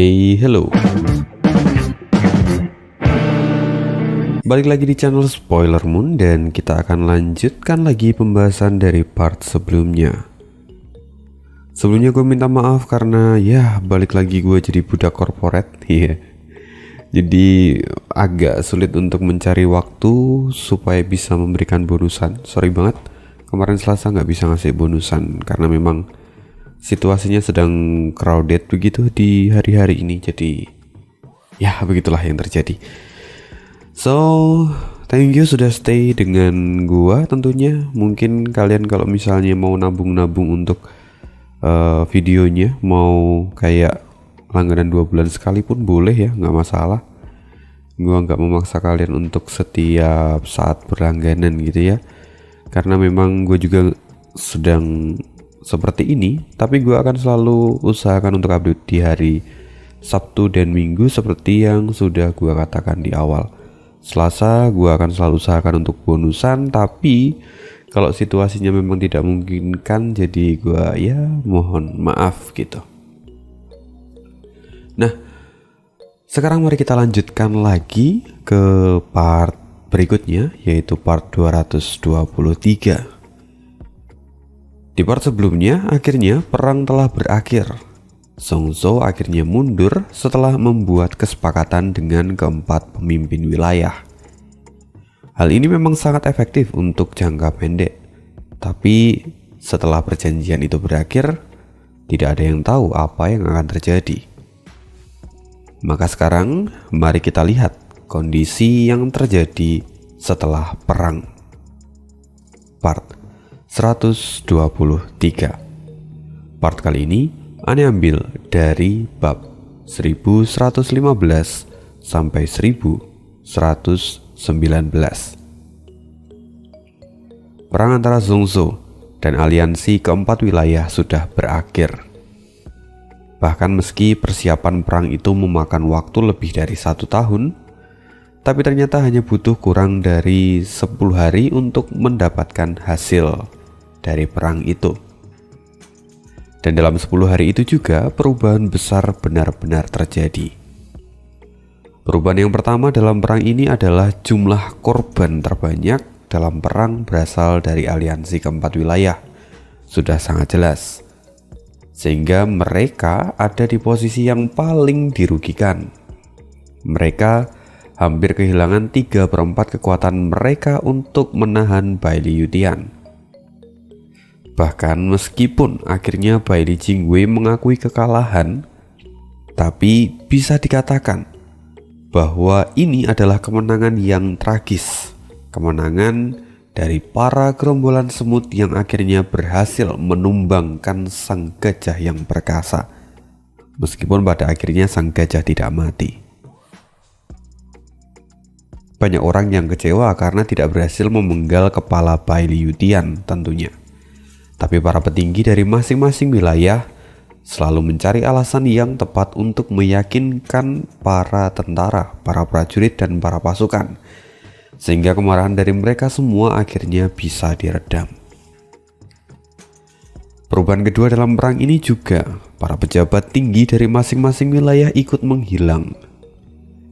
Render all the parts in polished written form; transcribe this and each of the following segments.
Hey, hello. Balik lagi di channel Spoiler Moon dan kita akan lanjutkan lagi pembahasan dari part sebelumnya. Sebelumnya gue minta maaf karena balik lagi gue jadi budak corporate. Jadi agak sulit untuk mencari waktu supaya bisa memberikan bonusan. Sorry banget, kemarin Selasa nggak bisa ngasih bonusan karena memang situasinya sedang crowded begitu di hari-hari ini. Jadi begitulah yang terjadi. So, thank you sudah stay dengan gua tentunya. Mungkin kalian kalau misalnya mau nabung-nabung untuk videonya, mau kayak langganan 2 bulan sekali pun boleh ya, nggak masalah. Gua nggak memaksa kalian untuk setiap saat berlangganan gitu ya. Karena memang gue juga sedang seperti ini, tapi gue akan selalu usahakan untuk update di hari Sabtu dan Minggu seperti yang sudah gue katakan di awal. Selasa gue akan selalu usahakan untuk bonusan, tapi kalau situasinya memang tidak memungkinkan, jadi gue mohon maaf gitu. Nah, sekarang mari kita lanjutkan lagi ke part berikutnya, yaitu part 223. Di part sebelumnya, akhirnya perang telah berakhir. Song Zhou akhirnya mundur setelah membuat kesepakatan dengan keempat pemimpin wilayah. Hal ini memang sangat efektif untuk jangka pendek, tapi setelah perjanjian itu berakhir, tidak ada yang tahu apa yang akan terjadi. Maka sekarang, mari kita lihat kondisi yang terjadi setelah perang. Part 123. Part kali ini Ane ambil dari bab 1115 sampai 1119. Perang antara Song Zhou dan aliansi keempat wilayah sudah berakhir. Bahkan meski persiapan perang itu memakan waktu lebih dari 1 tahun, tapi ternyata hanya butuh kurang dari 10 hari untuk mendapatkan hasil dari perang itu. Dan dalam 10 hari itu juga perubahan besar benar-benar terjadi. Perubahan yang pertama dalam perang ini adalah jumlah korban terbanyak dalam perang berasal dari aliansi keempat wilayah. Sudah sangat jelas. Sehingga mereka ada di posisi yang paling dirugikan. Mereka hampir kehilangan 3/4 kekuatan mereka untuk menahan Bai Liutian. Bahkan meskipun akhirnya Bai Li Jingwei mengakui kekalahan, tapi bisa dikatakan bahwa ini adalah kemenangan yang tragis. Kemenangan dari para gerombolan semut yang akhirnya berhasil menumbangkan sang gajah yang perkasa. Meskipun pada akhirnya sang gajah tidak mati. Banyak orang yang kecewa karena tidak berhasil memenggal kepala Bai Liutian tentunya. Tapi para petinggi dari masing-masing wilayah selalu mencari alasan yang tepat untuk meyakinkan para tentara, para prajurit, dan para pasukan. Sehingga kemarahan dari mereka semua akhirnya bisa diredam. Perubahan kedua dalam perang ini juga, para pejabat tinggi dari masing-masing wilayah ikut menghilang.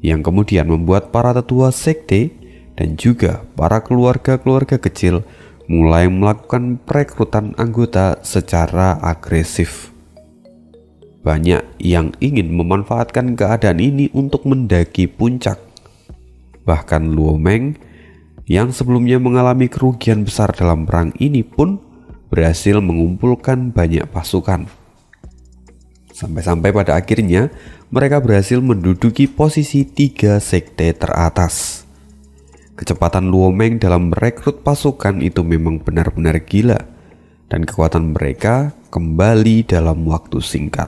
Yang kemudian membuat para tetua sekte dan juga para keluarga-keluarga kecil mulai melakukan perekrutan anggota secara agresif. Banyak yang ingin memanfaatkan keadaan ini untuk mendaki puncak. Bahkan Luo Meng yang sebelumnya mengalami kerugian besar dalam perang ini pun berhasil mengumpulkan banyak pasukan. Sampai-sampai pada akhirnya mereka berhasil menduduki posisi 3 sekte teratas. Kecepatan Luo Meng dalam merekrut pasukan itu memang benar-benar gila, dan kekuatan mereka kembali dalam waktu singkat.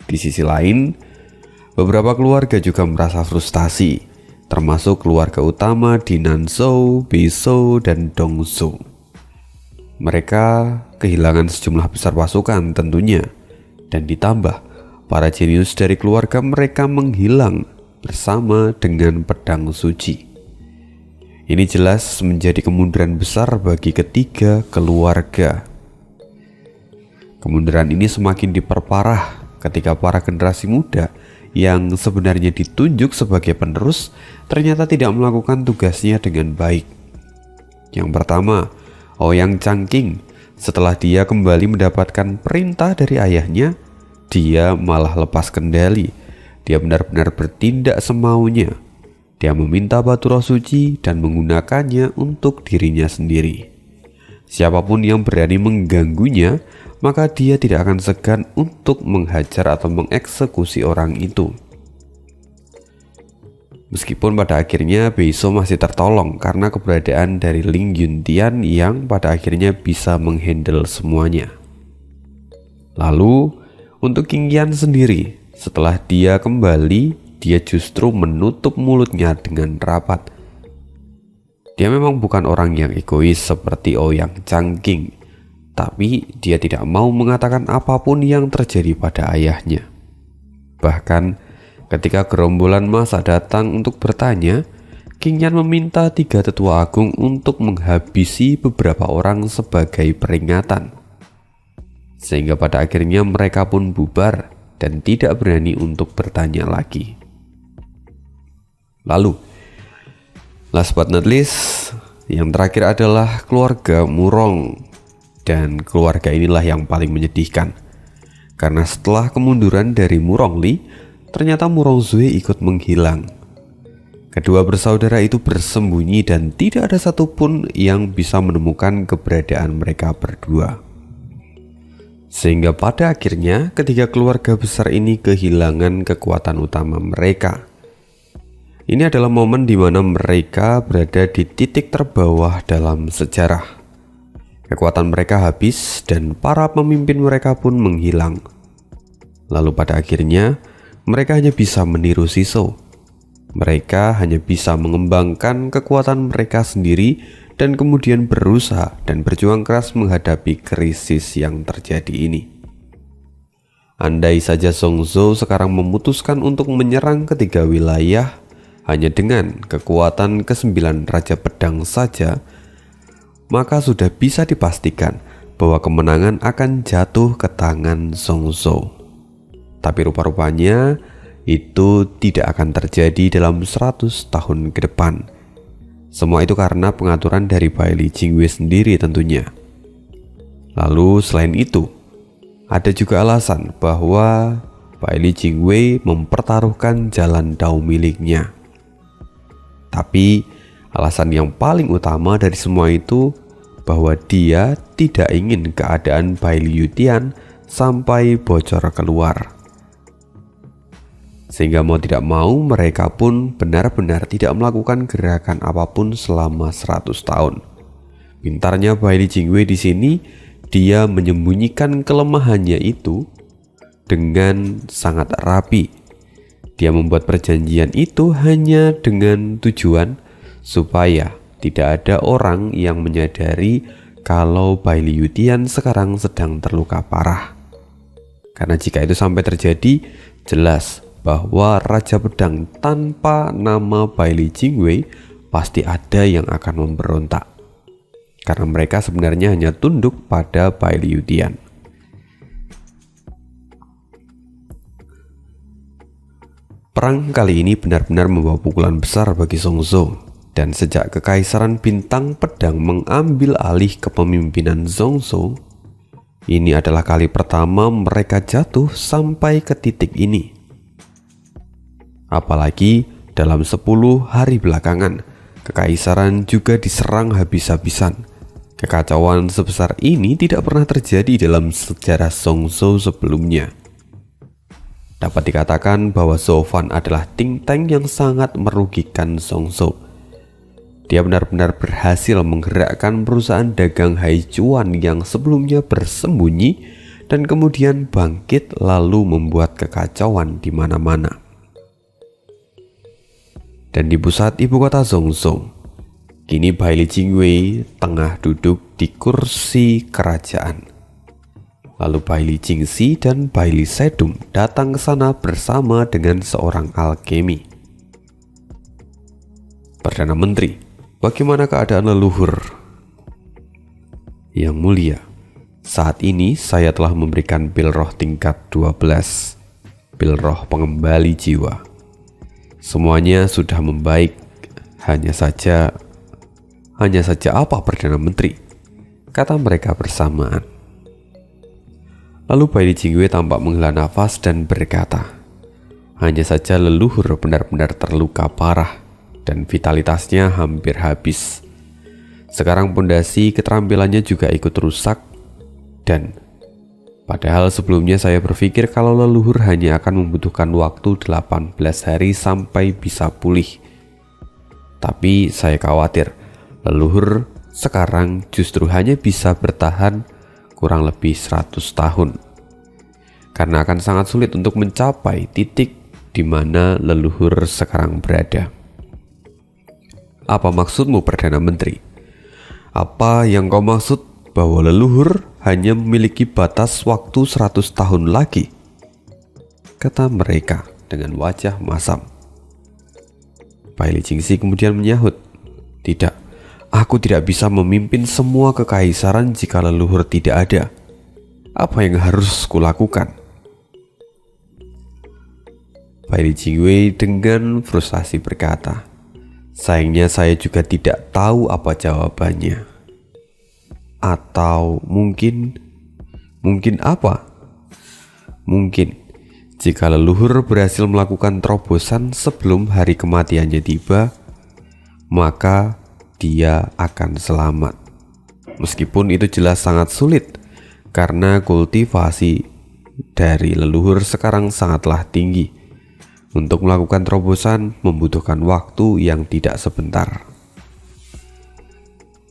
Di sisi lain, beberapa keluarga juga merasa frustasi, termasuk keluarga utama di Nanzhou, Beizhou, dan Dongzhou. Mereka kehilangan sejumlah besar pasukan tentunya, dan ditambah para jenius dari keluarga mereka menghilang bersama dengan pedang suci. Ini jelas menjadi kemunduran besar bagi ketiga keluarga. Kemunduran ini semakin diperparah ketika para generasi muda yang sebenarnya ditunjuk sebagai penerus ternyata tidak melakukan tugasnya dengan baik. Yang pertama, Ouyang Changqing. Setelah dia kembali mendapatkan perintah dari ayahnya, dia malah lepas kendali. Dia benar-benar bertindak semaunya. Dia meminta batu roh suci dan menggunakannya untuk dirinya sendiri. Siapapun yang berani mengganggunya, maka dia tidak akan segan untuk menghajar atau mengeksekusi orang itu. Meskipun pada akhirnya Beiso masih tertolong karena keberadaan dari Ling Yuntian yang pada akhirnya bisa menghandle semuanya. Lalu, untuk Qing Yan sendiri, setelah dia kembali, dia justru menutup mulutnya dengan rapat. Dia memang bukan orang yang egois seperti Ouyang Changqing, tapi dia tidak mau mengatakan apapun yang terjadi pada ayahnya. Bahkan ketika gerombolan massa datang untuk bertanya, Qing Yan meminta 3 tetua agung untuk menghabisi beberapa orang sebagai peringatan. Sehingga pada akhirnya mereka pun bubar dan tidak berani untuk bertanya lagi. Lalu, last but not least, yang terakhir adalah keluarga Murong. Dan keluarga inilah yang paling menyedihkan. Karena setelah kemunduran dari Murongli, ternyata Murongzui ikut menghilang. Kedua bersaudara itu bersembunyi dan tidak ada satupun yang bisa menemukan keberadaan mereka berdua. Sehingga pada akhirnya ketiga keluarga besar ini kehilangan kekuatan utama mereka. Ini adalah momen di mana mereka berada di titik terbawah dalam sejarah. Kekuatan mereka habis dan para pemimpin mereka pun menghilang. Lalu pada akhirnya mereka hanya bisa meniru Shizou. Mereka hanya bisa mengembangkan kekuatan mereka sendiri dan kemudian berusaha dan berjuang keras menghadapi krisis yang terjadi ini. Andai saja Zhongzhou sekarang memutuskan untuk menyerang ketiga wilayah hanya dengan kekuatan ke-9 Raja Pedang saja, maka sudah bisa dipastikan bahwa kemenangan akan jatuh ke tangan Zhongzhou. Tapi rupa-rupanya itu tidak akan terjadi dalam 100 tahun ke depan. Semua itu karena pengaturan dari Baili Jingwei sendiri tentunya. Lalu selain itu, ada juga alasan bahwa Baili Jingwei mempertaruhkan jalan Dao miliknya. Tapi alasan yang paling utama dari semua itu bahwa dia tidak ingin keadaan Baili Yutian sampai bocor keluar. Sehingga mau tidak mau mereka pun benar-benar tidak melakukan gerakan apapun selama 100 tahun. Pintarnya Baili Jingwei di sini, dia menyembunyikan kelemahannya itu dengan sangat rapi. Dia membuat perjanjian itu hanya dengan tujuan supaya tidak ada orang yang menyadari kalau Baili Yutian sekarang sedang terluka parah. Karena jika itu sampai terjadi, jelas bahwa Raja Pedang tanpa nama Baili Jingwei pasti ada yang akan memberontak. Karena mereka sebenarnya hanya tunduk pada Baili Yutian. Perang kali ini benar-benar membawa pukulan besar bagi Zhongzhou, dan sejak Kekaisaran Bintang Pedang mengambil alih kepemimpinan Zhongzhou, ini adalah kali pertama mereka jatuh sampai ke titik ini. Apalagi dalam 10 hari belakangan, Kekaisaran juga diserang habis-habisan. Kekacauan sebesar ini tidak pernah terjadi dalam sejarah Zhongzhou sebelumnya. Dapat dikatakan bahwa Zhou Fan adalah think tank yang sangat merugikan Zhongzhou. Dia benar-benar berhasil menggerakkan perusahaan dagang Haichuan yang sebelumnya bersembunyi dan kemudian bangkit lalu membuat kekacauan di mana-mana. Dan di pusat ibu kota Zhongzhou, kini Baili Jingwei tengah duduk di kursi kerajaan. Lalu Baili Jingxi dan Baili Sedum datang ke sana bersama dengan seorang alkemi. Perdana Menteri, bagaimana keadaan leluhur? Yang mulia, saat ini saya telah memberikan pil roh tingkat 12. mengambil roh pengembali jiwa. Semuanya sudah membaik, hanya saja apa Perdana Menteri, kata mereka bersamaan. Lalu Bai Jingwei tampak menghela nafas dan berkata, hanya saja leluhur benar-benar terluka parah dan vitalitasnya hampir habis. Sekarang pondasi keterampilannya juga ikut rusak, dan padahal sebelumnya saya berpikir kalau leluhur hanya akan membutuhkan waktu 18 hari sampai bisa pulih. Tapi saya khawatir leluhur sekarang justru hanya bisa bertahan kurang lebih 100 tahun. Karena akan sangat sulit untuk mencapai titik di mana leluhur sekarang berada. Apa maksudmu, Perdana Menteri? Apa yang kau maksud bahwa leluhur hanya memiliki batas waktu 100 tahun lagi? Kata mereka dengan wajah masam. Bai Jingxi kemudian menyahut, tidak, aku tidak bisa memimpin semua kekaisaran jika leluhur tidak ada. Apa yang harus kulakukan? Bai Jingwei dengan frustasi berkata, sayangnya saya juga tidak tahu apa jawabannya. Atau mungkin apa? Mungkin jika leluhur berhasil melakukan terobosan sebelum hari kematiannya tiba, maka dia akan selamat. Meskipun itu jelas sangat sulit, karena kultivasi dari leluhur sekarang sangatlah tinggi. Untuk melakukan terobosan membutuhkan waktu yang tidak sebentar.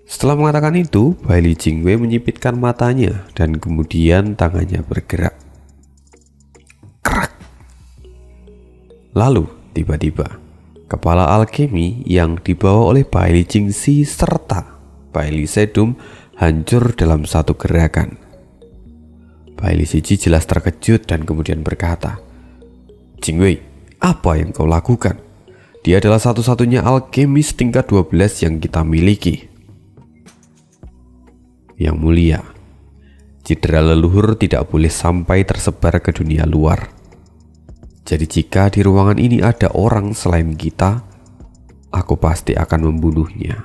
Setelah mengatakan itu, Bai Jingwei menyipitkan matanya dan kemudian tangannya bergerak. Krak! Lalu tiba-tiba kepala alkemi yang dibawa oleh Bai Jingxi serta Bai Sedum hancur dalam satu gerakan. Bai Siji jelas terkejut dan kemudian berkata, Jingwei, apa yang kau lakukan? Dia adalah satu-satunya alkemis tingkat 12 yang kita miliki. Yang mulia, cedera leluhur tidak boleh sampai tersebar ke dunia luar. Jadi jika di ruangan ini ada orang selain kita, aku pasti akan membunuhnya.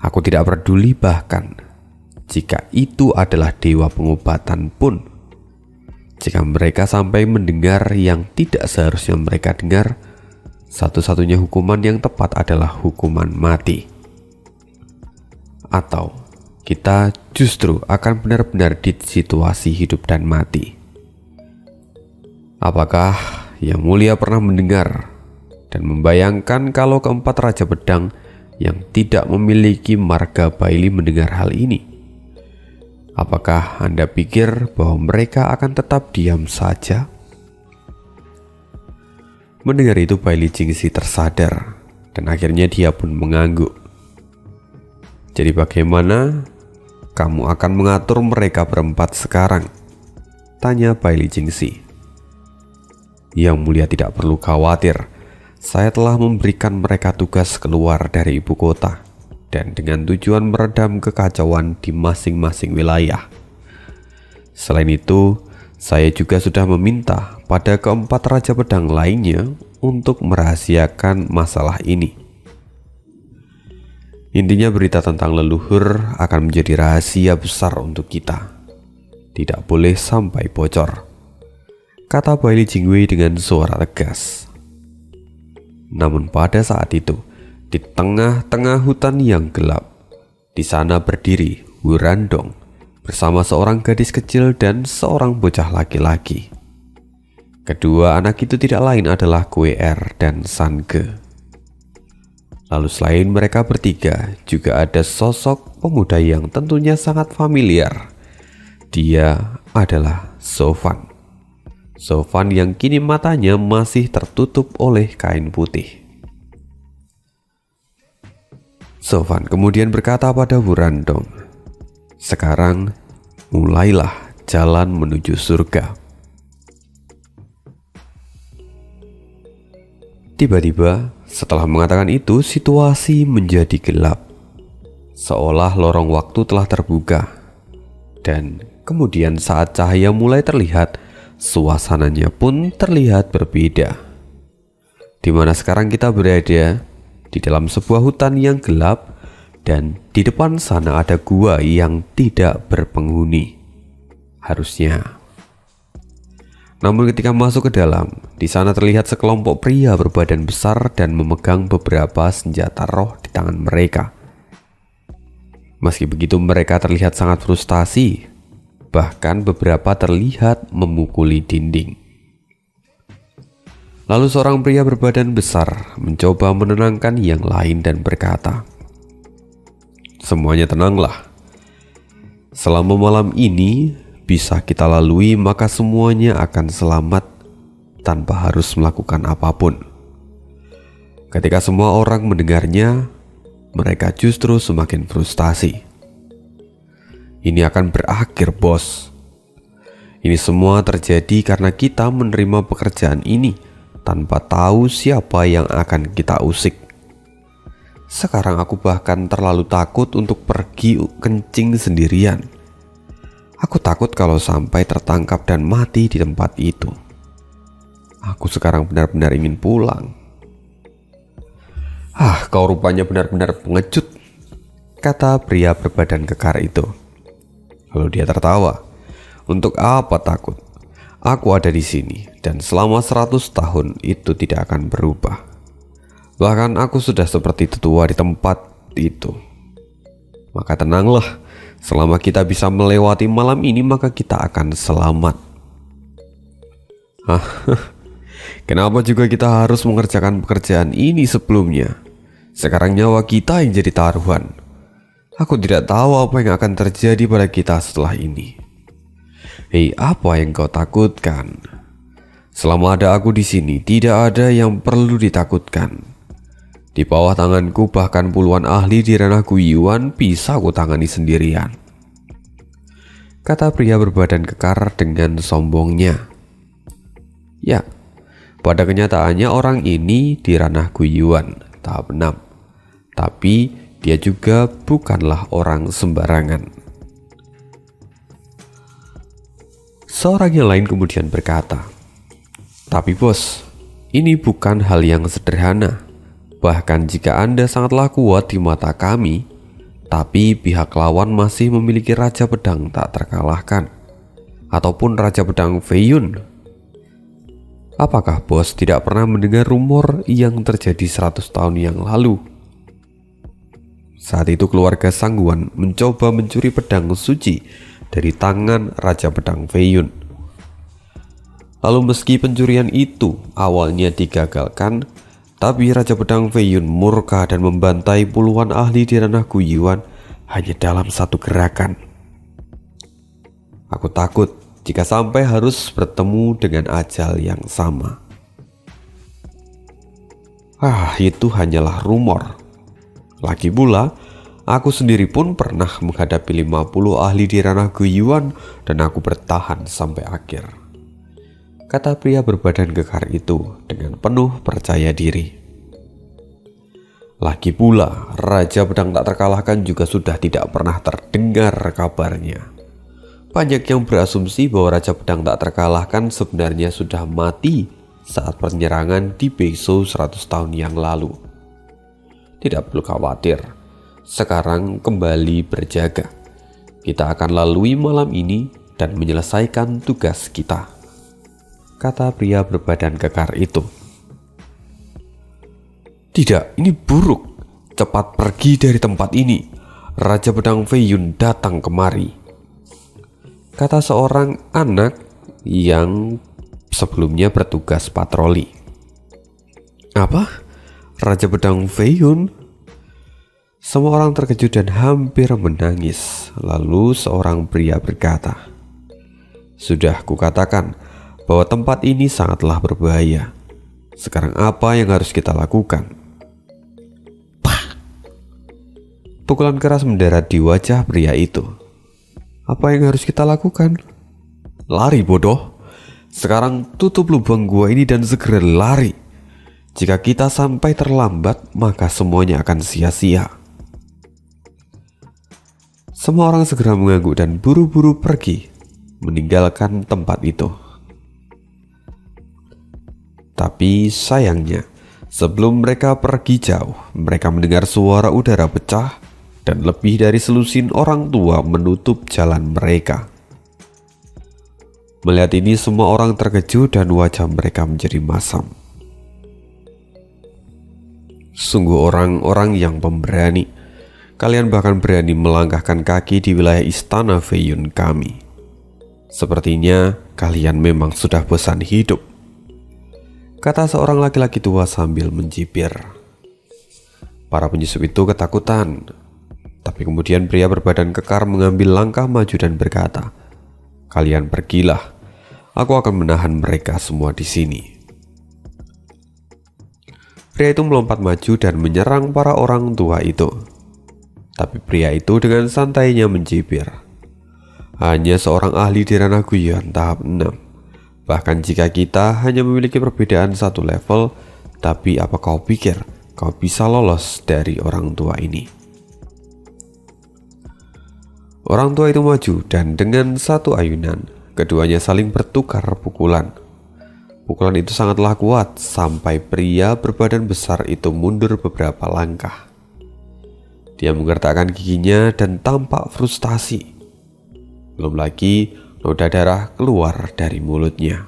Aku tidak peduli bahkan jika itu adalah dewa pengobatan pun. Jika mereka sampai mendengar yang tidak seharusnya mereka dengar, satu-satunya hukuman yang tepat adalah hukuman mati. Atau kita justru akan benar-benar di situasi hidup dan mati. Apakah Yang Mulia pernah mendengar dan membayangkan kalau keempat Raja Pedang yang tidak memiliki marga Baili mendengar hal ini? Apakah Anda pikir bahwa mereka akan tetap diam saja? Mendengar itu Bai Jingxi tersadar dan akhirnya dia pun mengangguk. Jadi bagaimana kamu akan mengatur mereka berempat sekarang? Tanya Bai Jingxi. Yang Mulia tidak perlu khawatir, saya telah memberikan mereka tugas keluar dari ibu kota dan dengan tujuan meredam kekacauan di masing-masing wilayah. Selain itu, saya juga sudah meminta pada keempat Raja Pedang lainnya untuk merahasiakan masalah ini. Intinya berita tentang leluhur akan menjadi rahasia besar untuk kita. Tidak boleh sampai bocor, kata Bai Jingwei dengan suara tegas. Namun pada saat itu, di tengah-tengah hutan yang gelap, di sana berdiri Wurandong bersama seorang gadis kecil dan seorang bocah laki-laki. Kedua anak itu tidak lain adalah Kue Er dan San Ge. Lalu selain mereka bertiga, juga ada sosok pemuda yang tentunya sangat familiar. Dia adalah Sofan. Sofan yang kini matanya masih tertutup oleh kain putih. Sofan kemudian berkata pada Wurandong, sekarang mulailah jalan menuju surga. Tiba-tiba setelah mengatakan itu, situasi menjadi gelap, seolah lorong waktu telah terbuka. Dan kemudian saat cahaya mulai terlihat, Suasananya pun terlihat berbeda. Di mana sekarang kita berada di dalam sebuah hutan yang gelap, dan di depan sana ada gua yang tidak berpenghuni. Harusnya. Namun ketika masuk ke dalam, di sana terlihat sekelompok pria berbadan besar dan memegang beberapa senjata roh di tangan mereka. Meski begitu mereka terlihat sangat frustasi, bahkan beberapa terlihat memukuli dinding. Lalu seorang pria berbadan besar mencoba menenangkan yang lain dan berkata, "Semuanya tenanglah. Selama malam ini bisa kita lalui, maka semuanya akan selamat tanpa harus melakukan apapun." Ketika semua orang mendengarnya, mereka justru semakin frustasi. "Ini akan berakhir, bos. Ini semua terjadi karena kita menerima pekerjaan ini tanpa tahu siapa yang akan kita usik. Sekarang aku bahkan terlalu takut untuk pergi kencing sendirian. Aku takut kalau sampai tertangkap dan mati di tempat itu. Aku sekarang benar-benar ingin pulang." Kau rupanya benar-benar pengecut," kata pria berbadan kekar itu. Lalu dia tertawa. "Untuk apa takut? Aku ada di sini dan selama 100 tahun itu tidak akan berubah. Bahkan aku sudah seperti tetua di tempat itu. Maka tenanglah. Selama kita bisa melewati malam ini, maka kita akan selamat." Kenapa juga kita harus mengerjakan pekerjaan ini sebelumnya? Sekarang nyawa kita yang jadi taruhan. Aku tidak tahu apa yang akan terjadi pada kita setelah ini. Hei, apa yang kau takutkan? Selama ada aku di sini, tidak ada yang perlu ditakutkan. Di bawah tanganku bahkan puluhan ahli di ranah Guiyuan bisa aku tangani sendirian," kata pria berbadan kekar dengan sombongnya. Ya, pada kenyataannya orang ini di ranah Guiyuan tahap 6. Tapi dia juga bukanlah orang sembarangan. Seorang yang lain kemudian berkata, "Tapi bos, ini bukan hal yang sederhana. Bahkan jika Anda sangatlah kuat di mata kami, tapi pihak lawan masih memiliki Raja Pedang tak terkalahkan, ataupun Raja Pedang Feiyun. Apakah bos tidak pernah mendengar rumor yang terjadi 100 tahun yang lalu?" Saat itu keluarga Sangguan mencoba mencuri pedang suci dari tangan Raja Pedang Feiyun. Lalu meski pencurian itu awalnya digagalkan, tapi Raja Pedang Feiyun murka dan membantai puluhan ahli di ranah Guiyuan hanya dalam satu gerakan. Aku takut jika sampai harus bertemu dengan ajal yang sama. Itu hanyalah rumor. Lagi pula, aku sendiri pun pernah menghadapi 50 ahli di ranah Guiyuan dan aku bertahan sampai akhir, kata pria berbadan kekar itu dengan penuh percaya diri. Lagi pula, Raja Pedang tak terkalahkan juga sudah tidak pernah terdengar kabarnya. Banyak yang berasumsi bahwa Raja Pedang tak terkalahkan sebenarnya sudah mati saat penyerangan di Beizhou 100 tahun yang lalu. Tidak perlu khawatir, sekarang kembali berjaga. Kita akan lalui malam ini dan menyelesaikan tugas kita, kata pria berbadan kekar itu. Tidak, ini buruk. Cepat pergi dari tempat ini. Raja Pedang Feiyun datang kemari, kata seorang anak yang sebelumnya bertugas patroli. Apa? Raja Pedang Feiyun? Semua orang terkejut dan hampir menangis. Lalu seorang pria berkata, "Sudah kukatakan bahwa tempat ini sangatlah berbahaya. Sekarang apa yang harus kita lakukan?" Pukulan keras mendarat di wajah pria itu. Apa yang harus kita lakukan? Lari, bodoh. Sekarang tutup lubang gua ini dan segera lari. Jika kita sampai terlambat, maka semuanya akan sia-sia. Semua orang segera mengangguk dan buru-buru pergi, meninggalkan tempat itu. Tapi sayangnya, sebelum mereka pergi jauh, mereka mendengar suara udara pecah dan lebih dari selusin orang tua menutup jalan mereka. Melihat ini, semua orang terkejut dan wajah mereka menjadi masam. Sungguh orang-orang yang pemberani. Kalian bahkan berani melangkahkan kaki di wilayah istana Feiyun kami. Sepertinya kalian memang sudah bosan hidup, kata seorang laki-laki tua sambil mencibir. Para penyusup itu ketakutan, tapi kemudian pria berbadan kekar mengambil langkah maju dan berkata, "Kalian pergilah, aku akan menahan mereka semua di sini." Pria itu melompat maju dan menyerang para orang tua itu. Tapi pria itu dengan santainya mencibir, "Hanya seorang ahli di ranah guyon tahap 6. Bahkan jika kita hanya memiliki perbedaan satu level, tapi apa kau pikir kau bisa lolos dari orang tua ini?" Orang tua itu maju dan dengan satu ayunan, keduanya saling bertukar pukulan. Pukulan itu sangatlah kuat sampai pria berbadan besar itu mundur beberapa langkah. Dia menggertakkan giginya dan tampak frustasi. Belum lagi noda darah keluar dari mulutnya.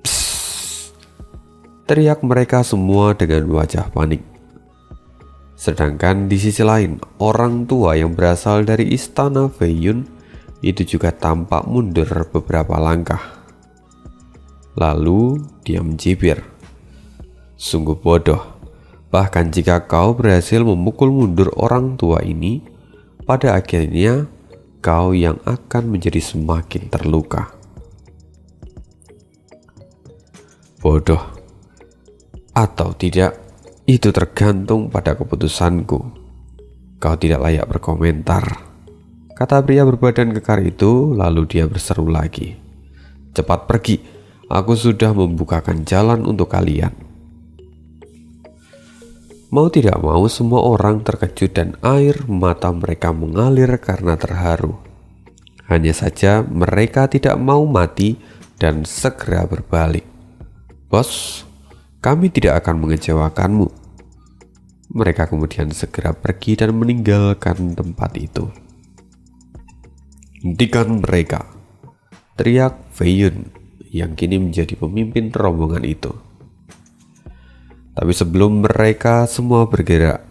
"Psst!" teriak mereka semua dengan wajah panik. Sedangkan di sisi lain, orang tua yang berasal dari istana Feiyun itu juga tampak mundur beberapa langkah. Lalu dia mencibir, "Sungguh bodoh. Bahkan jika kau berhasil memukul mundur orang tua ini, pada akhirnya kau yang akan menjadi semakin terluka." Bodoh atau tidak, itu tergantung pada keputusanku. Kau tidak layak berkomentar, kata pria berbadan kekar itu. Lalu dia berseru lagi, "Cepat pergi, aku sudah membukakan jalan untuk kalian." Mau tidak mau, semua orang terkejut dan air mata mereka mengalir karena terharu. Hanya saja mereka tidak mau mati dan segera berbalik. "Bos, kami tidak akan mengecewakanmu." Mereka kemudian segera pergi dan meninggalkan tempat itu. "Hentikan mereka!" teriak Feiyun yang kini menjadi pemimpin rombongan itu. Tapi sebelum mereka semua bergerak,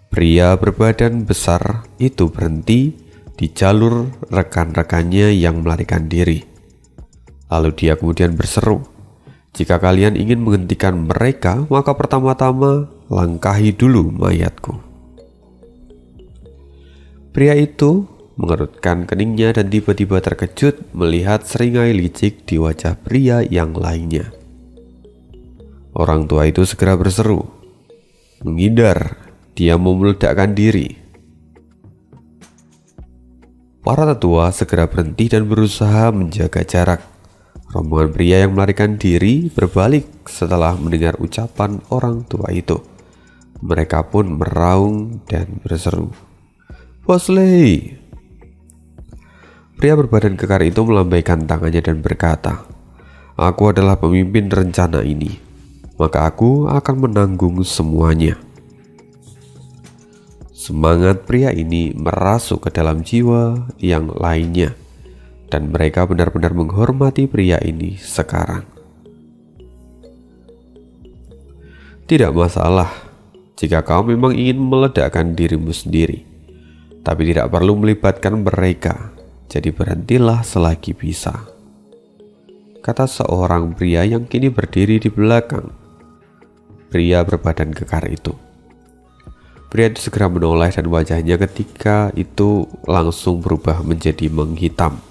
pria berbadan besar itu berhenti di jalur rekan-rekannya yang melarikan diri. Lalu dia kemudian berseru, "Jika kalian ingin menghentikan mereka, maka pertama-tama langkahi dulu mayatku." Pria itu mengerutkan keningnya dan tiba-tiba terkejut melihat seringai licik di wajah pria yang lainnya. Orang tua itu segera berseru, "Menghindar, dia mau meledakkan diri." Para tetua segera berhenti dan berusaha menjaga jarak. Rombongan pria yang melarikan diri berbalik setelah mendengar ucapan orang tua itu. Mereka pun meraung dan berseru, "Bos Lei!" Pria berbadan kekar itu melambaikan tangannya dan berkata, "Aku adalah pemimpin rencana ini, maka aku akan menanggung semuanya." Semangat pria ini merasuk ke dalam jiwa yang lainnya, dan mereka benar-benar menghormati pria ini sekarang. Tidak masalah jika kau memang ingin meledakkan dirimu sendiri, tapi tidak perlu melibatkan mereka, jadi berhentilah selagi bisa, kata seorang pria yang kini berdiri di belakang pria berbadan kekar itu. Pria itu segera menoleh dan wajahnya ketika itu langsung berubah menjadi menghitam.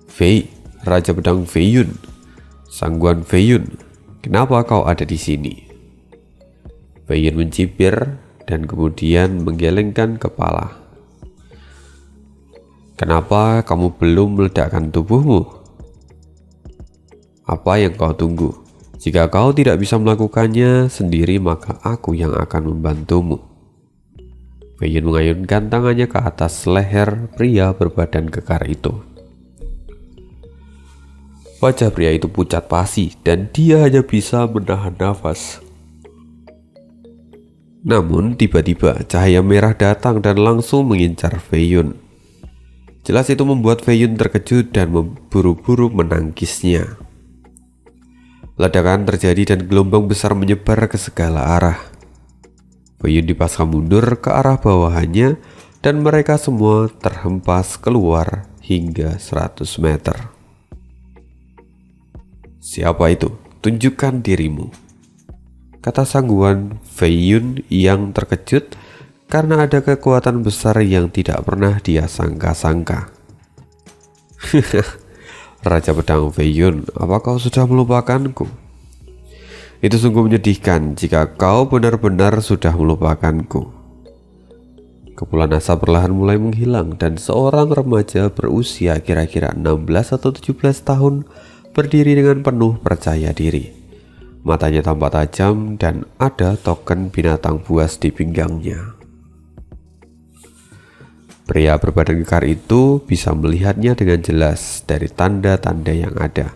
"Fei, Raja Pedang Feiyun, Sangguan Feiyun, kenapa kau ada di sini?" Feiyun mencibir dan kemudian menggelengkan kepala. "Kenapa kamu belum meledakkan tubuhmu? Apa yang kau tunggu? Jika kau tidak bisa melakukannya sendiri, maka aku yang akan membantumu." Feiyun mengayunkan tangannya ke atas leher pria berbadan kekar itu. Wajah pria itu pucat pasi dan dia hanya bisa menahan nafas. Namun tiba-tiba cahaya merah datang dan langsung mengincar Fei Yun. Jelas itu membuat Fei Yun terkejut dan buru-buru menangkisnya. Ledakan terjadi dan gelombang besar menyebar ke segala arah. Fei Yun dipaksa mundur ke arah bawahannya dan mereka semua terhempas keluar hingga 100 meter. "Siapa itu? Tunjukkan dirimu," kata sangguan Fei Yun yang terkejut karena ada kekuatan besar yang tidak pernah dia sangka-sangka. "Raja Pedang Fei Yun, apa kau sudah melupakanku? Itu sungguh menyedihkan jika kau benar-benar sudah melupakanku." Kepulan asap perlahan mulai menghilang dan seorang remaja berusia kira-kira 16 atau 17 tahun berdiri dengan penuh percaya diri. Matanya tampak tajam dan ada token binatang buas di pinggangnya. Pria berbadan kekar itu bisa melihatnya dengan jelas dari tanda-tanda yang ada.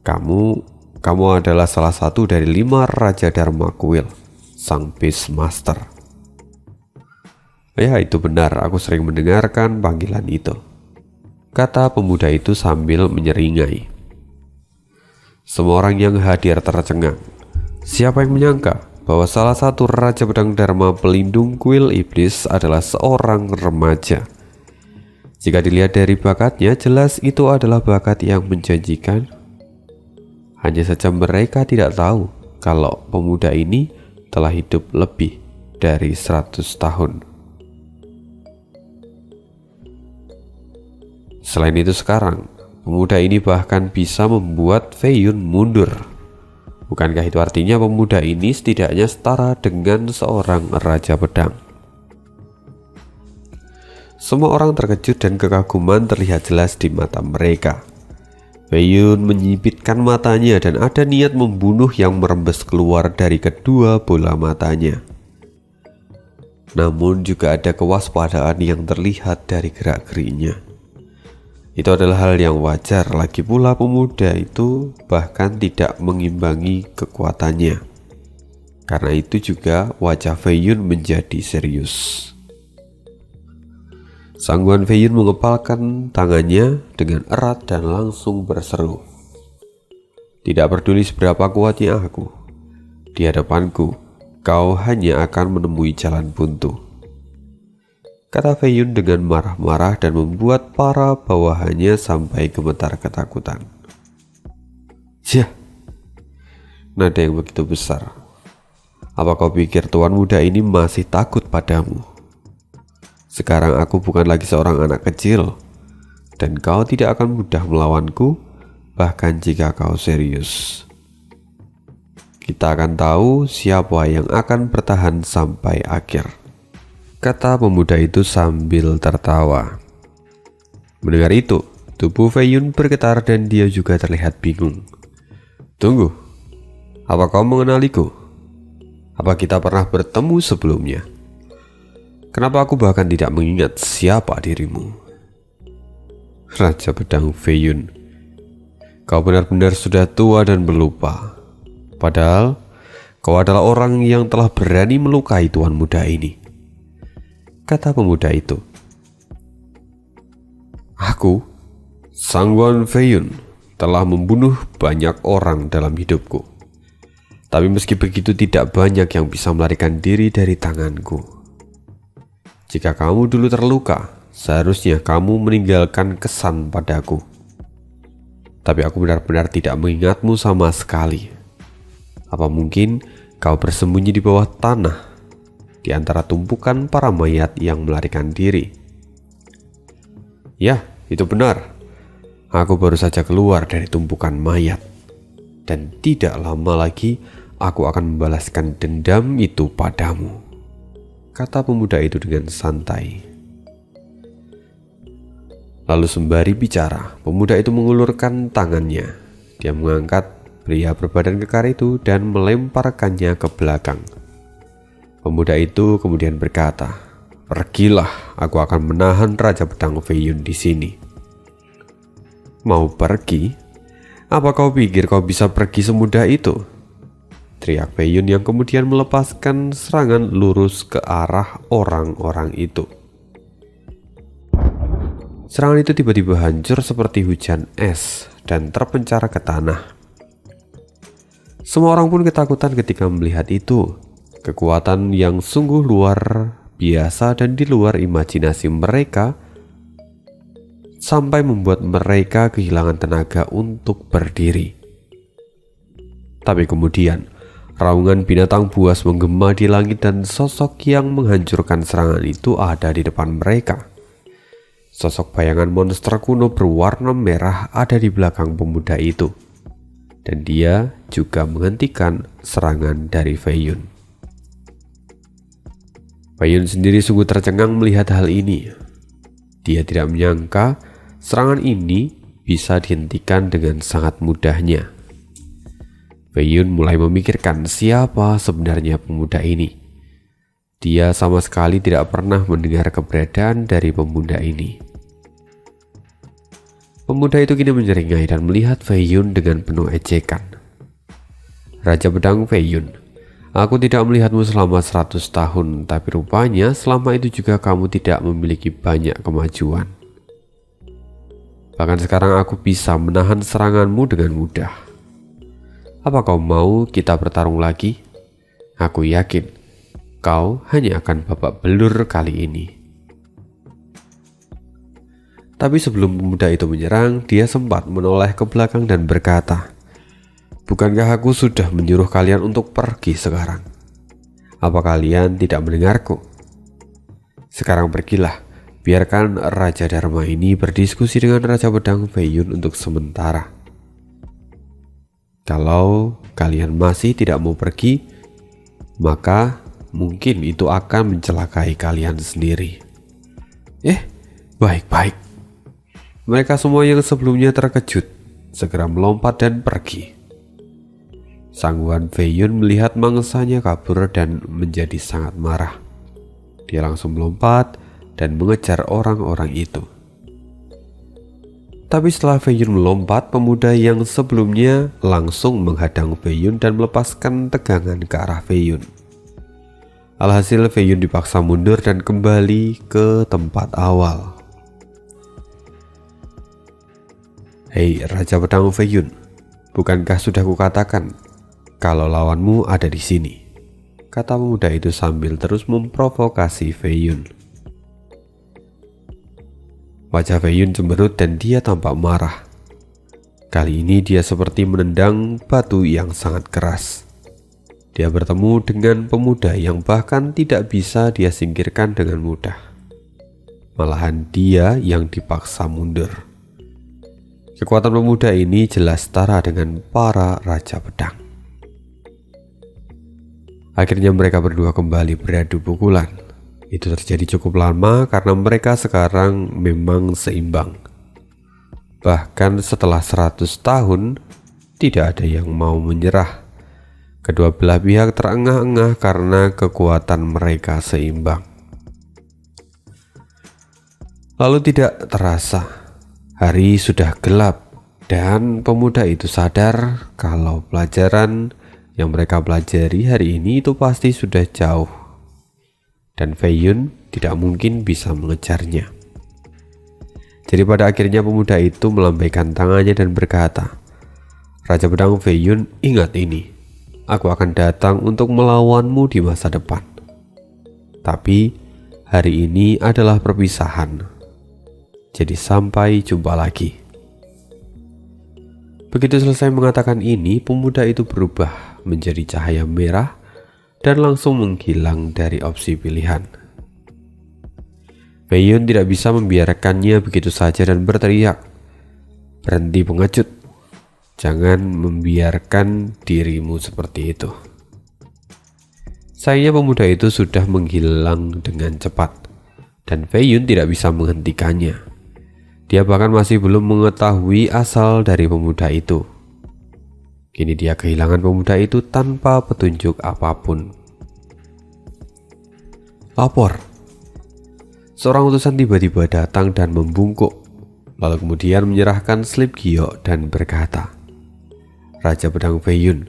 Kamu adalah salah satu dari 5 Raja Dharma Kuil, sang Beastmaster." "Ya, itu benar, aku sering mendengarkan panggilan itu," kata pemuda itu sambil menyeringai. Semua orang yang hadir tercengang. Siapa yang menyangka bahwa salah satu Raja Pedang Dharma pelindung kuil iblis adalah seorang remaja? Jika dilihat dari bakatnya, jelas itu adalah bakat yang menjanjikan. Hanya saja mereka tidak tahu kalau pemuda ini telah hidup lebih dari 100 tahun. Selain itu sekarang, pemuda ini bahkan bisa membuat Fei Yun mundur. Bukankah itu artinya pemuda ini setidaknya setara dengan seorang Raja Pedang? Semua orang terkejut dan kekaguman terlihat jelas di mata mereka. Fei Yun menyipitkan matanya dan ada niat membunuh yang merembes keluar dari kedua bola matanya. Namun juga ada kewaspadaan yang terlihat dari gerak-geriknya. Itu adalah hal yang wajar, lagi pula pemuda itu bahkan tidak mengimbangi kekuatannya. Karena itu juga wajah Fei Yun menjadi serius. Sangguan Fei Yun mengepalkan tangannya dengan erat dan langsung berseru, "Tidak peduli seberapa kuatnya aku, di hadapanku kau hanya akan menemui jalan buntu," kata Fei Yun dengan marah-marah dan membuat para bawahannya sampai gemetar ketakutan. "Yah, nada yang begitu besar. Apa kau pikir tuan muda ini masih takut padamu? Sekarang aku bukan lagi seorang anak kecil, dan kau tidak akan mudah melawanku, bahkan jika kau serius. Kita akan tahu siapa yang akan bertahan sampai akhir," kata pemuda itu sambil tertawa. Mendengar itu, tubuh Fei Yun bergetar dan dia juga terlihat bingung. "Tunggu, apa kau mengenaliku? Apa kita pernah bertemu sebelumnya? Kenapa aku bahkan tidak mengingat siapa dirimu?" "Raja Pedang Fei Yun, kau benar-benar sudah tua dan berlupa. Padahal kau adalah orang yang telah berani melukai tuan muda ini," kata pemuda itu. "Aku, Sangguan Fei Yun, telah membunuh banyak orang dalam hidupku. Tapi meski begitu tidak banyak yang bisa melarikan diri dari tanganku. Jika kamu dulu terluka, seharusnya kamu meninggalkan kesan padaku. Tapi aku benar-benar tidak mengingatmu sama sekali. Apa mungkin kau bersembunyi di bawah tanah, di antara tumpukan para mayat yang melarikan diri?" "Ya, itu benar. Aku baru saja keluar dari tumpukan mayat. Dan tidak lama lagi aku akan membalaskan dendam itu padamu," kata pemuda itu dengan santai. Lalu sembari bicara, pemuda itu mengulurkan tangannya. Dia mengangkat pria berbadan kekar itu dan melemparkannya ke belakang. Pemuda itu kemudian berkata, "Pergilah, aku akan menahan Raja Pedang Fei Yun di sini." "Mau pergi?" Apa kau pikir kau bisa pergi semudah itu? Teriak Fei Yun yang kemudian melepaskan serangan lurus ke arah orang-orang itu. Serangan itu tiba-tiba hancur seperti hujan es dan terpencar ke tanah. Semua orang pun ketakutan ketika melihat itu. Kekuatan yang sungguh luar biasa dan di luar imajinasi mereka, sampai membuat mereka kehilangan tenaga untuk berdiri. Tapi kemudian, raungan binatang buas menggema di langit dan sosok yang menghancurkan serangan itu ada di depan mereka. Sosok bayangan monster kuno berwarna merah ada di belakang pemuda itu. Dan dia juga menghentikan serangan dari Fei Yun. Fei Yun sendiri sungguh tercengang melihat hal ini. Dia tidak menyangka serangan ini bisa dihentikan dengan sangat mudahnya. Fei Yun mulai memikirkan siapa sebenarnya pemuda ini. Dia sama sekali tidak pernah mendengar keberadaan dari pemuda ini. Pemuda itu kini menyeringai dan melihat Fei Yun dengan penuh ejekan. Raja Pedang Fei Yun, aku tidak melihatmu selama 100 tahun, tapi rupanya selama itu juga kamu tidak memiliki banyak kemajuan. Bahkan sekarang aku bisa menahan seranganmu dengan mudah. Apa kau mau kita bertarung lagi? Aku yakin kau hanya akan babak belur kali ini. Tapi sebelum pemuda itu menyerang, dia sempat menoleh ke belakang dan berkata, "Bukankah aku sudah menyuruh kalian untuk pergi sekarang? Apa kalian tidak mendengarku? Sekarang pergilah, biarkan Raja Dharma ini berdiskusi dengan Raja Pedang Fei Yun untuk sementara. Kalau kalian masih tidak mau pergi, maka mungkin itu akan mencelakai kalian sendiri." Baik-baik. Mereka semua yang sebelumnya terkejut segera melompat dan pergi. Sangguhan Fei Yun melihat mangsanya kabur dan menjadi sangat marah. Dia langsung melompat dan mengejar orang-orang itu. Tapi setelah Fei Yun melompat, pemuda yang sebelumnya langsung menghadang Fei Yun dan melepaskan tegangan ke arah Fei Yun. Alhasil Fei Yun dipaksa mundur dan kembali ke tempat awal. "Hei Raja Pedang Fei Yun, bukankah sudah kukatakan kalau lawanmu ada di sini?" kata pemuda itu sambil terus memprovokasi Fei Yun. Wajah Fei Yun cemberut dan dia tampak marah. Kali ini dia seperti menendang batu yang sangat keras. Dia bertemu dengan pemuda yang bahkan tidak bisa dia singkirkan dengan mudah. Malahan dia yang dipaksa mundur. Kekuatan pemuda ini jelas setara dengan para Raja Pedang. Akhirnya mereka berdua kembali beradu pukulan. Itu terjadi cukup lama karena mereka sekarang memang seimbang. Bahkan setelah 100 tahun, tidak ada yang mau menyerah. Kedua belah pihak terengah-engah karena kekuatan mereka seimbang. Lalu tidak terasa, hari sudah gelap dan pemuda itu sadar kalau pelajaran yang mereka pelajari hari ini itu pasti sudah jauh. Dan Fei Yun tidak mungkin bisa mengejarnya. Jadi pada akhirnya pemuda itu melambaikan tangannya dan berkata, "Raja Pedang Fei Yun, ingat ini. Aku akan datang untuk melawanmu di masa depan. Tapi hari ini adalah perpisahan. Jadi sampai jumpa lagi." Begitu selesai mengatakan ini, pemuda itu berubah menjadi cahaya merah dan langsung menghilang dari opsi pilihan. Fei Yun tidak bisa membiarkannya begitu saja dan berteriak, "Berhenti pengecut. Jangan membiarkan dirimu seperti itu." Sayangnya pemuda itu sudah menghilang dengan cepat dan Fei Yun tidak bisa menghentikannya. Dia bahkan masih belum mengetahui asal dari pemuda itu. Kini dia kehilangan pemuda itu tanpa petunjuk apapun. Lapor. Seorang utusan tiba-tiba datang dan membungkuk, lalu kemudian menyerahkan slip giok dan berkata, Raja Pedang Feiyun,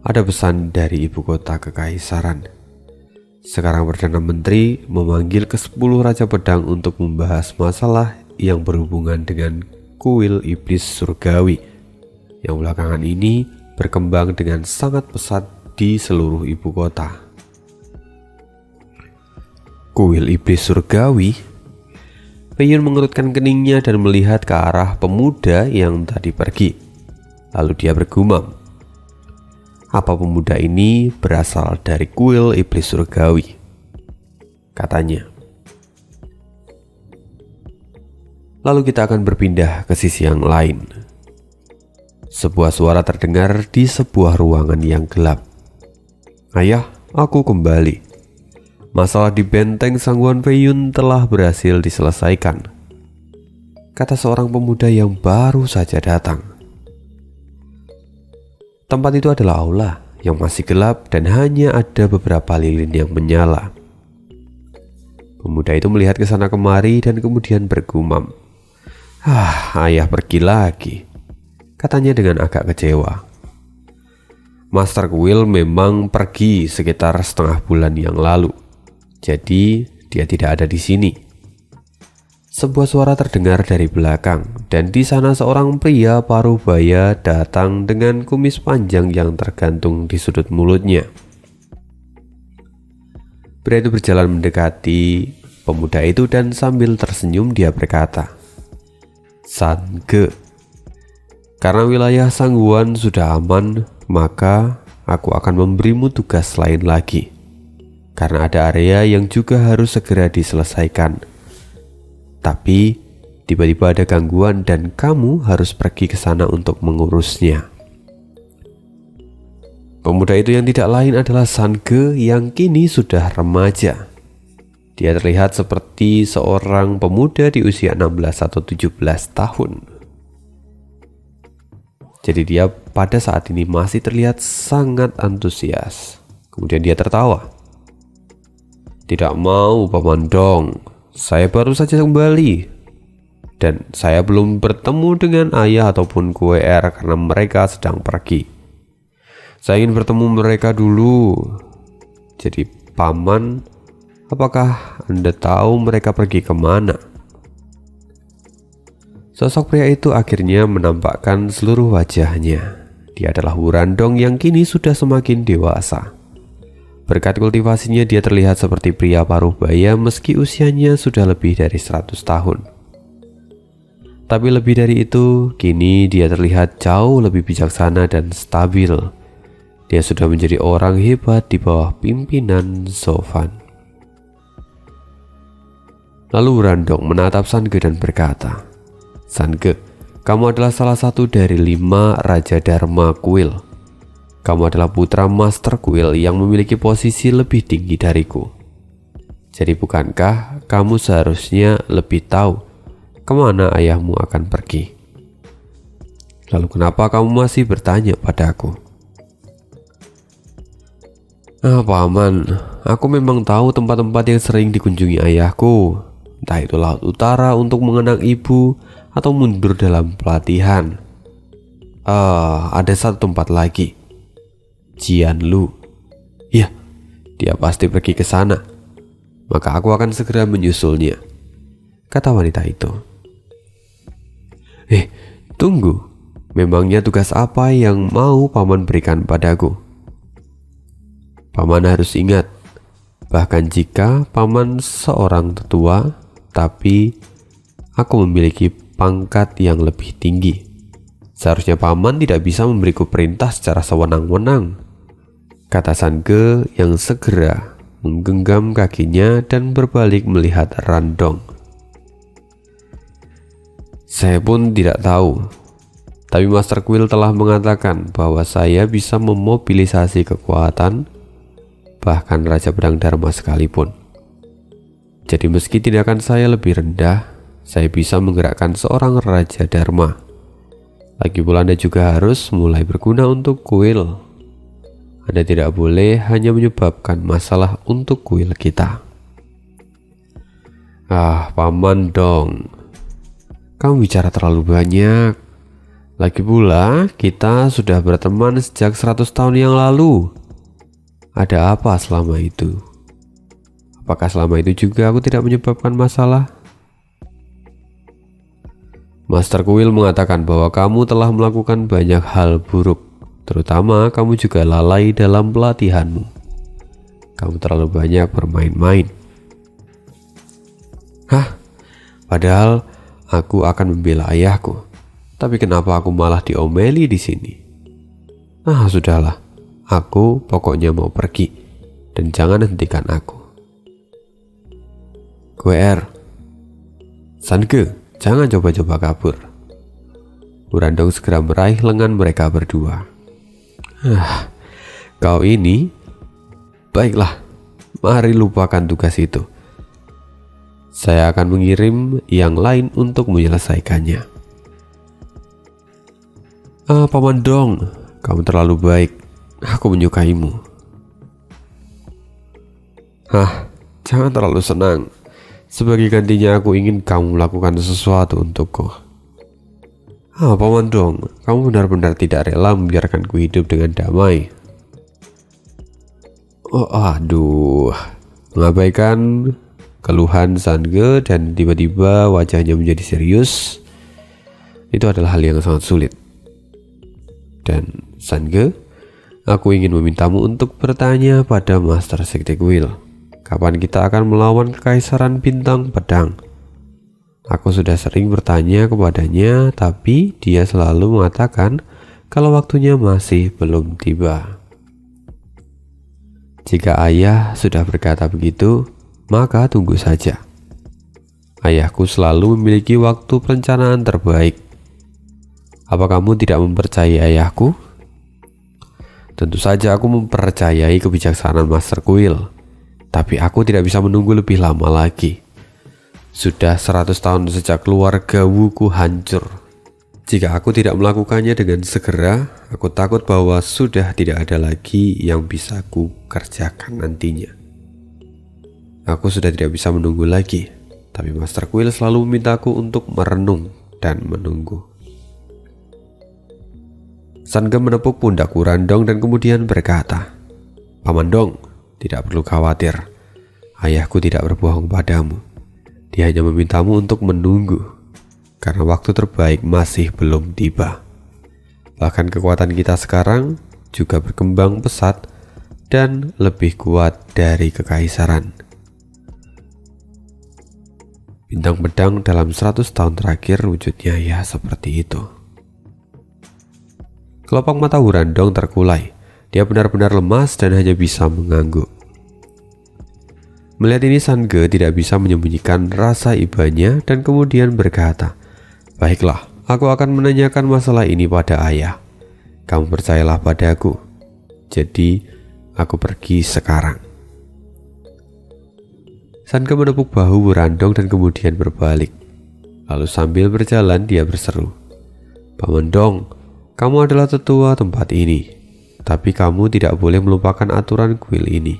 ada pesan dari ibu kota kekaisaran. Sekarang Perdana Menteri memanggil ke-10 Raja Pedang untuk membahas masalah yang berhubungan dengan kuil iblis surgawi yang belakangan ini berkembang dengan sangat pesat di seluruh ibu kota. Kuil iblis surgawi? Feiyun mengerutkan keningnya dan melihat ke arah pemuda yang tadi pergi. Lalu dia bergumam, apa pemuda ini berasal dari kuil iblis surgawi? Katanya. Lalu kita akan berpindah ke sisi yang lain. Sebuah suara terdengar di sebuah ruangan yang gelap. Ayah, aku kembali. Masalah di benteng Sangguan Feiyun telah berhasil diselesaikan, kata seorang pemuda yang baru saja datang. Tempat itu adalah aula yang masih gelap dan hanya ada beberapa lilin yang menyala. Pemuda itu melihat ke sana kemari dan kemudian bergumam, ayah pergi lagi, katanya dengan agak kecewa. Master kuil memang pergi sekitar setengah bulan yang lalu. Jadi dia tidak ada di sini. Sebuah suara terdengar dari belakang dan di sana seorang pria paruh baya datang dengan kumis panjang yang tergantung di sudut mulutnya. Pria itu berjalan mendekati pemuda itu dan sambil tersenyum dia berkata, Sange, karena wilayah Sangguan sudah aman, maka aku akan memberimu tugas lain lagi. Karena ada area yang juga harus segera diselesaikan. Tapi tiba-tiba ada gangguan dan kamu harus pergi ke sana untuk mengurusnya. Pemuda itu yang tidak lain adalah Sange yang kini sudah remaja. Dia terlihat seperti seorang pemuda di usia 16 atau 17 tahun. Jadi dia pada saat ini masih terlihat sangat antusias. Kemudian dia tertawa. Tidak mau, Paman Dong. Saya baru saja kembali. Dan saya belum bertemu dengan ayah ataupun KWR karena mereka sedang pergi. Saya ingin bertemu mereka dulu. Jadi, Paman, apakah Anda tahu mereka pergi kemana? Sosok pria itu akhirnya menampakkan seluruh wajahnya. Dia adalah Wurandong yang kini sudah semakin dewasa. Berkat kultivasinya dia terlihat seperti pria paruh baya meski usianya sudah lebih dari 100 tahun. Tapi lebih dari itu, kini dia terlihat jauh lebih bijaksana dan stabil. Dia sudah menjadi orang hebat di bawah pimpinan Zofan. Lalu Wurandong menatap Sange dan berkata, Sange, kamu adalah salah satu dari 5 Raja Dharma kuil. Kamu adalah putra Master Kuil yang memiliki posisi lebih tinggi dariku. Jadi bukankah kamu seharusnya lebih tahu kemana ayahmu akan pergi? Lalu kenapa kamu masih bertanya padaku? Paman, aku memang tahu tempat-tempat yang sering dikunjungi ayahku. Entah itu Laut Utara untuk mengenang ibu atau mundur dalam pelatihan. Ada satu tempat lagi. Jianlu. Ya, dia pasti pergi ke sana. Maka aku akan segera menyusulnya, kata wanita itu. Tunggu. Memangnya tugas apa yang mau Paman berikan padaku? Paman harus ingat, bahkan jika Paman seorang tetua, tapi aku memiliki pangkat yang lebih tinggi. Seharusnya Paman tidak bisa memberiku perintah secara sewenang-wenang, kata Sange yang segera menggenggam kakinya dan berbalik melihat Randong. Saya pun tidak tahu, tapi Master Kuil telah mengatakan bahwa saya bisa memobilisasi kekuatan, bahkan Raja Pedang Dharma sekalipun. Jadi meski tindakan saya lebih rendah, saya bisa menggerakkan seorang Raja Dharma. Lagi pula Anda juga harus mulai berguna untuk kuil. Anda tidak boleh hanya menyebabkan masalah untuk kuil kita. Paman Dong, kamu bicara terlalu banyak. Lagi pula, kita sudah berteman sejak 100 tahun yang lalu. Ada apa selama itu? Apakah selama itu juga aku tidak menyebabkan masalah? Master Kuil mengatakan bahwa kamu telah melakukan banyak hal buruk, terutama kamu juga lalai dalam pelatihanmu. Kamu terlalu banyak bermain-main. Hah? Padahal aku akan membela ayahku. Tapi kenapa aku malah diomeli di sini? Sudahlah. Aku pokoknya mau pergi. Dan jangan hentikan aku. Guer. Sange, jangan coba-coba kabur. Wurandong segera meraih lengan mereka berdua. Kau ini. Baiklah, mari lupakan tugas itu. Saya akan mengirim yang lain untuk menyelesaikannya. Paman Dong, kamu terlalu baik. Aku menyukaimu. Jangan terlalu senang. Sebagai gantinya aku ingin kamu melakukan sesuatu untukku. Paman Dong, kamu benar-benar tidak rela membiarkanku hidup dengan damai. Mengabaikan keluhan Sange dan tiba-tiba wajahnya menjadi serius. Itu adalah hal yang sangat sulit. Dan Sange, aku ingin memintamu untuk bertanya pada Master Sekte Kuil. Kapan kita akan melawan Kekaisaran Bintang Pedang? Aku sudah sering bertanya kepadanya, tapi dia selalu mengatakan kalau waktunya masih belum tiba. Jika ayah sudah berkata begitu, maka tunggu saja. Ayahku selalu memiliki waktu perencanaan terbaik. Apa kamu tidak mempercayai ayahku? Tentu saja aku mempercayai kebijaksanaan Master Kuil. Tapi aku tidak bisa menunggu lebih lama lagi. Sudah 100 tahun sejak keluarga Wuku hancur. Jika aku tidak melakukannya dengan segera, aku takut bahwa sudah tidak ada lagi yang bisa aku kerjakan nantinya. Aku sudah tidak bisa menunggu lagi. Tapi Master Kuil selalu memintaku untuk merenung dan menunggu. Sange menepuk pundak Wurandong dan kemudian berkata, Paman Dong, tidak perlu khawatir. Ayahku tidak berbohong padamu. Dia hanya memintamu untuk menunggu, karena waktu terbaik masih belum tiba. Bahkan kekuatan kita sekarang juga berkembang pesat dan lebih kuat dari Kekaisaran. Bintang Pedang dalam 100 tahun terakhir wujudnya ya seperti itu. Kelopak mata Wurandong terkulai. Dia benar-benar lemas dan hanya bisa mengangguk. Melihat ini, Sange tidak bisa menyembunyikan rasa ibanya dan kemudian berkata, Baiklah, aku akan menanyakan masalah ini pada ayah. Kamu percayalah padaku. Jadi, aku pergi sekarang. Sange menepuk bahu Wurandong dan kemudian berbalik. Lalu sambil berjalan dia berseru, Paman Dong, kamu adalah tetua tempat ini, tapi kamu tidak boleh melupakan aturan kuil ini.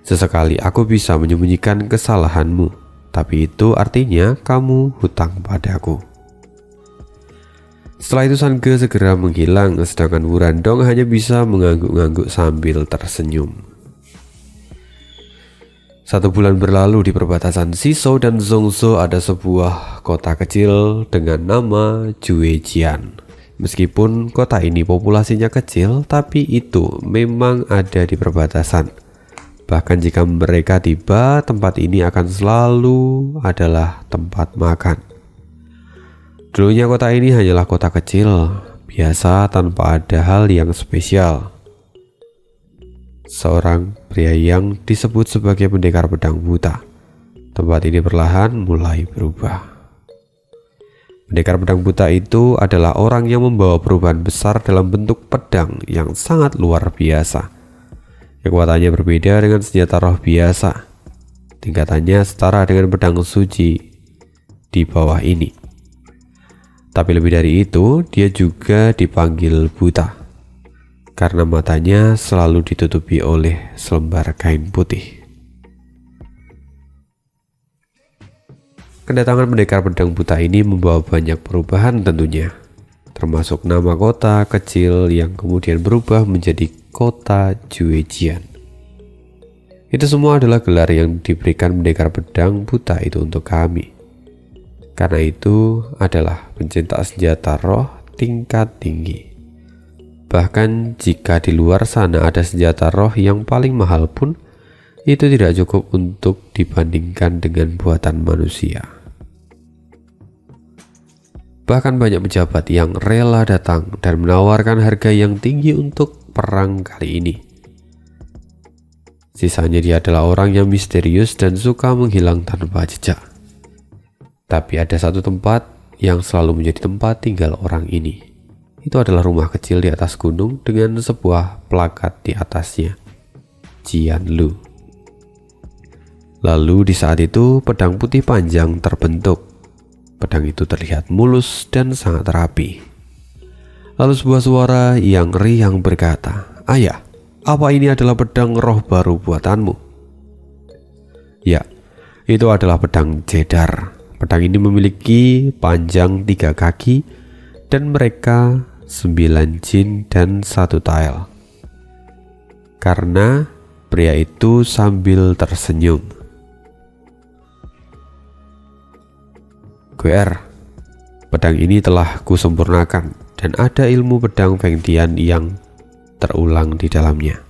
Sesekali aku bisa menyembunyikan kesalahanmu, tapi itu artinya kamu hutang padaku. Setelah itu Sange segera menghilang, sedangkan Wurandong hanya bisa mengangguk-angguk sambil tersenyum. 1 bulan berlalu di perbatasan Shizhou dan Zhongzhou ada sebuah kota kecil dengan nama Juejian. Meskipun kota ini populasinya kecil, tapi itu memang ada di perbatasan. Bahkan jika mereka tiba, tempat ini akan selalu adalah tempat makan. Dulunya kota ini hanyalah kota kecil, biasa tanpa ada hal yang spesial. Seorang pria yang disebut sebagai pendekar pedang buta. Tempat ini perlahan mulai berubah. Pendekar pedang buta itu adalah orang yang membawa perubahan besar dalam bentuk pedang yang sangat luar biasa. Kekuatannya berbeda dengan senjata roh biasa. Tingkatannya setara dengan pedang suci di bawah ini. Tapi lebih dari itu, dia juga dipanggil buta, karena matanya selalu ditutupi oleh selembar kain putih. Kedatangan pendekar pedang buta ini membawa banyak perubahan tentunya. termasuk nama kota kecil yang kemudian berubah menjadi kota Juejian. Itu semua adalah gelar yang diberikan pendekar pedang buta itu untuk kami. Karena itu adalah pencinta senjata roh tingkat tinggi. Bahkan jika di luar sana ada senjata roh yang paling mahal pun, itu tidak cukup untuk dibandingkan dengan buatan manusia. Bahkan banyak pejabat yang rela datang dan menawarkan harga yang tinggi untuk perang kali ini. Sisanya dia adalah orang yang misterius dan suka menghilang tanpa jejak. Tapi ada satu tempat yang selalu menjadi tempat tinggal orang ini. Itu adalah rumah kecil di atas gunung dengan sebuah plakat di atasnya, Jianlu. Lalu di saat itu pedang putih panjang terbentuk. Pedang itu terlihat mulus dan sangat rapi. Lalu sebuah suara yang riang berkata, "Ayah, apa ini adalah pedang roh baru buatanmu?" Ya, itu adalah pedang Jedar. Pedang ini memiliki panjang 3 kaki dan mereka 9 jin dan 1 tael. Karena pria itu sambil tersenyum. "QR, pedang ini telah kusempurnakan dan ada ilmu pedang Feng Tian yang terulang di dalamnya.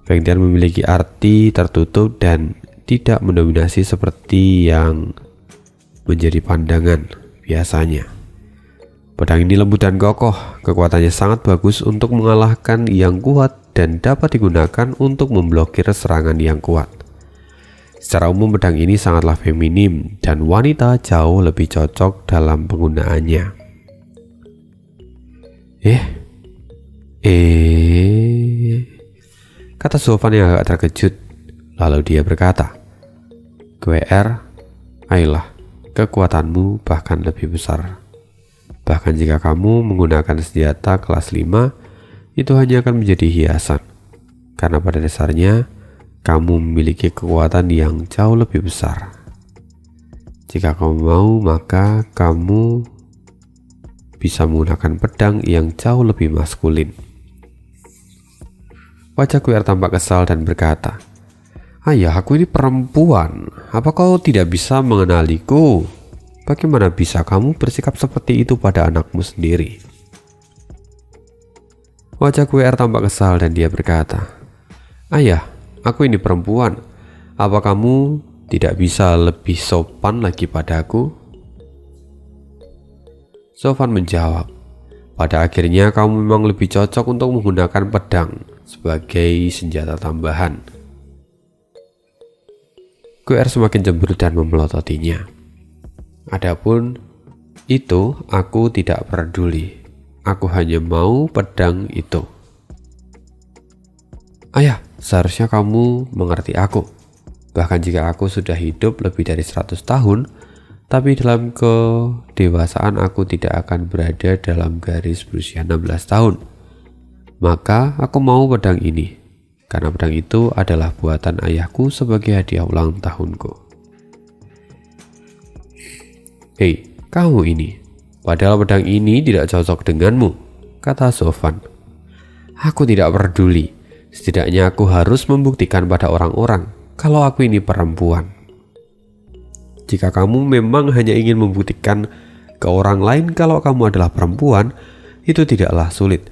Feng Tian memiliki arti tertutup dan tidak mendominasi seperti yang menjadi pandangan biasanya. Pedang ini lembut dan kokoh, kekuatannya sangat bagus untuk mengalahkan yang kuat dan dapat digunakan untuk memblokir serangan yang kuat. Secara umum pedang ini sangatlah feminim dan wanita jauh lebih cocok dalam penggunaannya." Kata Sofan yang agak terkejut. Lalu dia berkata, "QR, ayolah, kekuatanmu bahkan lebih besar. Bahkan jika kamu menggunakan senjata kelas 5, itu hanya akan menjadi hiasan. Karena pada dasarnya, kamu memiliki kekuatan yang jauh lebih besar. Jika kamu mau, maka kamu bisa menggunakan pedang yang jauh lebih maskulin." Wajah QR tampak kesal dan berkata, "Ayah, aku ini perempuan. Apa kau tidak bisa mengenaliku? Bagaimana bisa kamu bersikap seperti itu pada anakmu sendiri?" Wajah QR tampak kesal dan dia berkata, "Ayah, aku ini perempuan. Apa kamu tidak bisa lebih sopan lagi padaku?" Sofan menjawab, "Pada akhirnya kamu memang lebih cocok untuk menggunakan pedang sebagai senjata tambahan." QR semakin cemberut dan memelototinya. "Adapun itu aku tidak peduli. Aku hanya mau pedang itu." "Ayah, seharusnya kamu mengerti aku. Bahkan jika aku sudah hidup lebih dari 100 tahun, tapi dalam kedewasaan aku tidak akan berada dalam garis berusia 16 tahun. Maka aku mau pedang ini, karena pedang itu adalah buatan ayahku sebagai hadiah ulang tahunku." "Hei, kamu ini, padahal pedang ini tidak cocok denganmu," kata Sofan. "Aku tidak peduli. Setidaknya aku harus membuktikan pada orang-orang kalau aku ini perempuan. Jika kamu memang hanya ingin membuktikan ke orang lain kalau kamu adalah perempuan, itu tidaklah sulit.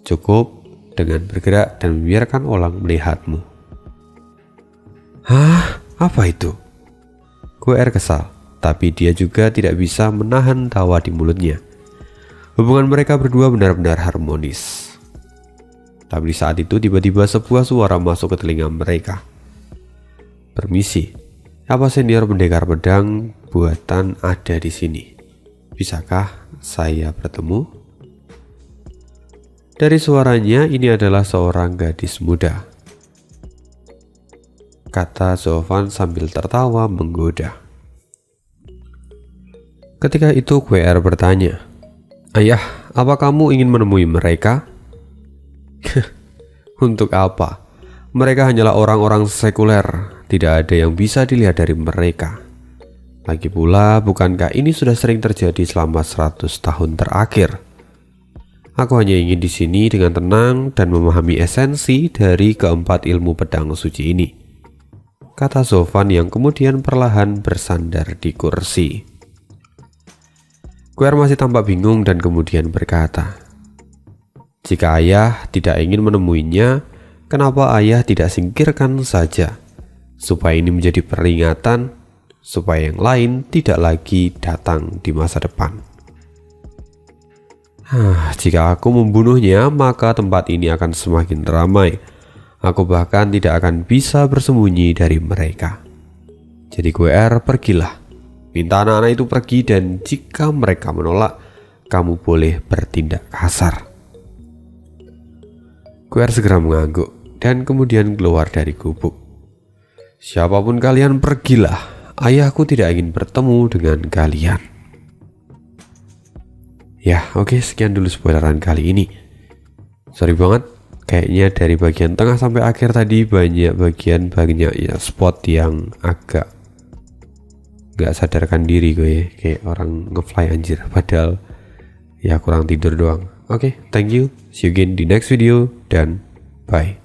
Cukup dengan bergerak dan membiarkan orang melihatmu." "Hah? Apa itu?" QR kesal, tapi dia juga tidak bisa menahan tawa di mulutnya. Hubungan mereka berdua benar-benar harmonis. Tapi di saat itu tiba-tiba sebuah suara masuk ke telinga mereka. "Permisi, apa senior pendekar pedang buatan ada di sini? Bisakah saya bertemu?" Dari suaranya, ini adalah seorang gadis muda, kata Sofan sambil tertawa menggoda. Ketika itu QR bertanya, "Ayah, apa kamu ingin menemui mereka?" "Untuk apa? Mereka hanyalah orang-orang sekuler. Tidak ada yang bisa dilihat dari mereka. Lagi pula, bukankah ini sudah sering terjadi selama 100 tahun terakhir? Aku hanya ingin di sini dengan tenang dan memahami esensi dari keempat ilmu pedang suci ini, kata Zovan yang kemudian perlahan bersandar di kursi. Quer masih tampak bingung dan kemudian berkata, "Jika ayah tidak ingin menemuinya, kenapa ayah tidak singkirkan saja, supaya ini menjadi peringatan, supaya yang lain tidak lagi datang di masa depan. Jika aku membunuhnya, maka tempat ini akan semakin ramai. Aku bahkan tidak akan bisa bersembunyi dari mereka. Jadi Quer, pergilah. Minta anak-anak itu pergi dan jika mereka menolak, kamu boleh bertindak kasar." Quer segera mengangguk dan kemudian keluar dari gubuk. "Siapapun kalian, pergilah. Ayahku tidak ingin bertemu dengan kalian." Ya, oke, sekian dulu spoileran kali ini. Sorry banget, kayaknya dari bagian tengah sampai akhir tadi banyak ya, spot yang agak gak sadarkan diri gue, kayak orang ngefly anjir, padahal ya kurang tidur doang. Oke, thank you, see you again di next video, dan bye.